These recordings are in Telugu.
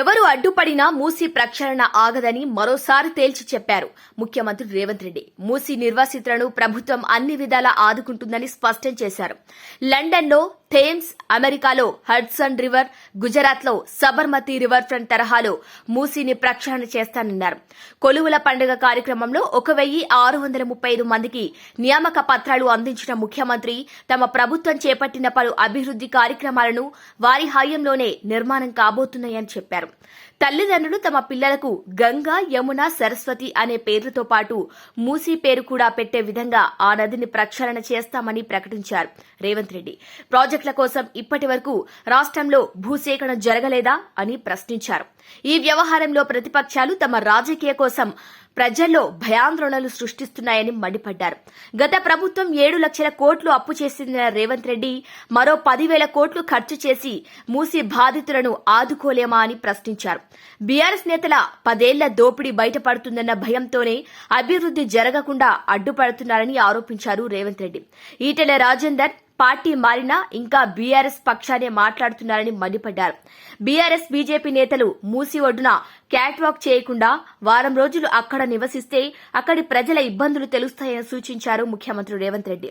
ఎవరు అడ్డుపడినా మూసీ ప్రక్షాళన ఆగదని మరోసారి తేల్చి చెప్పారు ముఖ్యమంత్రి రేవంత్ రెడ్డి. మూసీ నిర్వాసితులను ప్రభుత్వం అన్ని విధాలా ఆదుకుంటుందని స్పష్టం చేశారు. లండన్లో థేమ్స్, అమెరికాలో హడ్సన్ రివర్, గుజరాత్లో సబర్మతి రివర్ ఫ్రంట్ తరహాలో మూసీని ప్రక్షాళన చేస్తానన్నారు. కొలువుల పండుగ కార్యక్రమంలో 1635 మందికి నియామక పత్రాలు అందించిన ముఖ్యమంత్రి తమ ప్రభుత్వం చేపట్టిన పలు అభివృద్ది కార్యక్రమాలను వారి హయాంలోనే నిర్మాణం కాబోతున్నాయని చెప్పారు. తల్లిదండ్రులు తమ పిల్లలకు గంగా, యమున, సరస్వతి అనే పేర్లతో పాటు మూసీ పేరు కూడా పెట్టే విధంగా ఆ నదిని ప్రక్షాళన చేస్తామని ప్రకటించారు రేవంత్ రెడ్డి. ప్రాజెక్టుల కోసం ఇప్పటి వరకు రాష్ట్రంలో భూసేకరణ జరగలేదా అని ప్రశ్నించారు. ఈ వ్యవహారంలో ప్రతిపక్షాలు తమ రాజకీయ కోసం ప్రజల్లో భయాందోళనలు సృష్టిస్తున్నాయని మండిపడ్డారు. గత ప్రభుత్వం 7 లక్షల కోట్లు అప్పు చేసిందన్న రేవంత్ రెడ్డి మరో 10,000 కోట్లు ఖర్చు చేసి మూసీ బాధితులను ఆదుకోలేమా అని ప్రశ్నించారు. బీఆర్ఎస్ నేతల 10 ఏళ్ల దోపిడీ బయటపడుతుందన్న భయంతోనే అభివృద్ది జరగకుండా అడ్డుపడుతున్నారని ఆరోపించారు రేవంత్ రెడ్డి. ఈటెల రాజేందర్ పార్టీ మారినా ఇంకా బీఆర్ఎస్ పక్షానే మాట్లాడుతున్నారని మండిపడ్డారు. బీఆర్ఎస్, బీజేపీ నేతలు మూసీ ఒడ్డున క్యాట్ వాక్ చేయకుండా వారం రోజులు అక్కడ నివసిస్తే అక్కడి ప్రజల ఇబ్బందులు తెలుస్తాయని సూచించారు ముఖ్యమంత్రి రేవంత్ రెడ్డి.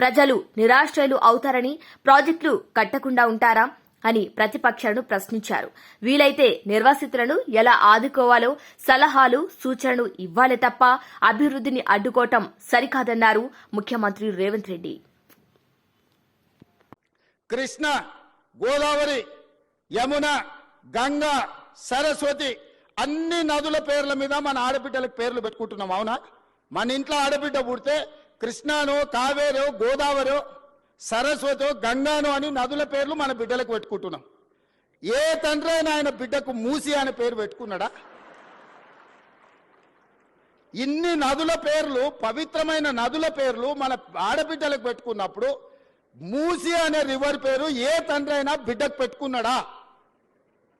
ప్రజలు నిరాశ్రయులు అవుతారని ప్రాజెక్టులు కట్టకుండా ఉంటారా అని ప్రతిపక్షాలను ప్రశ్నించారు. వీలైతే నిర్వాసితులను ఎలా ఆదుకోవాలో సలహాలు, సూచనలు ఇవ్వాలే తప్ప అభివృద్దిని అడ్డుకోవటం సరికాదన్నారు ముఖ్యమంత్రి రేవంత్ రెడ్డి. కృష్ణ, గోదావరి, యమున, గంగా, సరస్వతి అన్ని నదుల పేర్ల మీద మన ఆడబిడ్డలకు పేర్లు పెట్టుకుంటున్నాం. అవునా? మన ఇంట్లో ఆడబిడ్డ పుడితే కృష్ణానో, కావేరో, గోదావరో, సరస్వతో, గంగానో అని నదుల పేర్లు మన బిడ్డలకు పెట్టుకుంటున్నాం. ఏ తండ్రి అయినా ఆయన బిడ్డకు మూసి అనే పేరు పెట్టుకున్నాడా? ఇన్ని నదుల పేర్లు, పవిత్రమైన నదుల పేర్లు మన ఆడబిడ్డలకు పెట్టుకున్నప్పుడు మూసి అనే రివర్ పేరు ఏ తండ్రి అయినా బిడ్డకు పెట్టుకున్నాడా?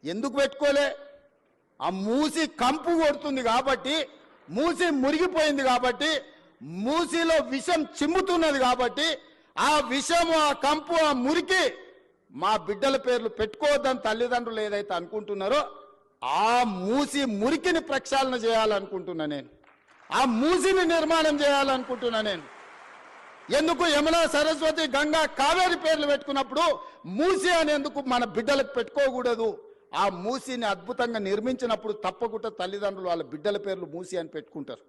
ఎందుకు పెట్టుకోలే? ఆ మూసి కంపు కొడుతుంది కాబట్టి, మూసి మురిగిపోయింది కాబట్టి, మూసిలో విషం చిమ్ముతున్నది కాబట్టి ఆ విషము, ఆ కంపు, ఆ మురికి మా బిడ్డల పేర్లు పెట్టుకోవద్దని తల్లిదండ్రులు ఏదైతే అనుకుంటున్నారో ఆ మూసి మురికిని ప్రక్షాళన చేయాలనుకుంటున్నా నేను. ఆ మూసిని నిర్మాణం చేయాలనుకుంటున్నా నేను. ఎందుకు యమున, సరస్వతి, గంగా, కావేరి పేర్లు పెట్టుకున్నప్పుడు మూసి అనేందుకు మన బిడ్డలకు పెట్టుకోకూడదు? ఆ మూసిని అద్భుతంగా నిర్మించినప్పుడు తప్పకుండా తల్లిదండ్రులు వాళ్ళ బిడ్డల పేర్లు మూసి అని పెట్టుకుంటారు.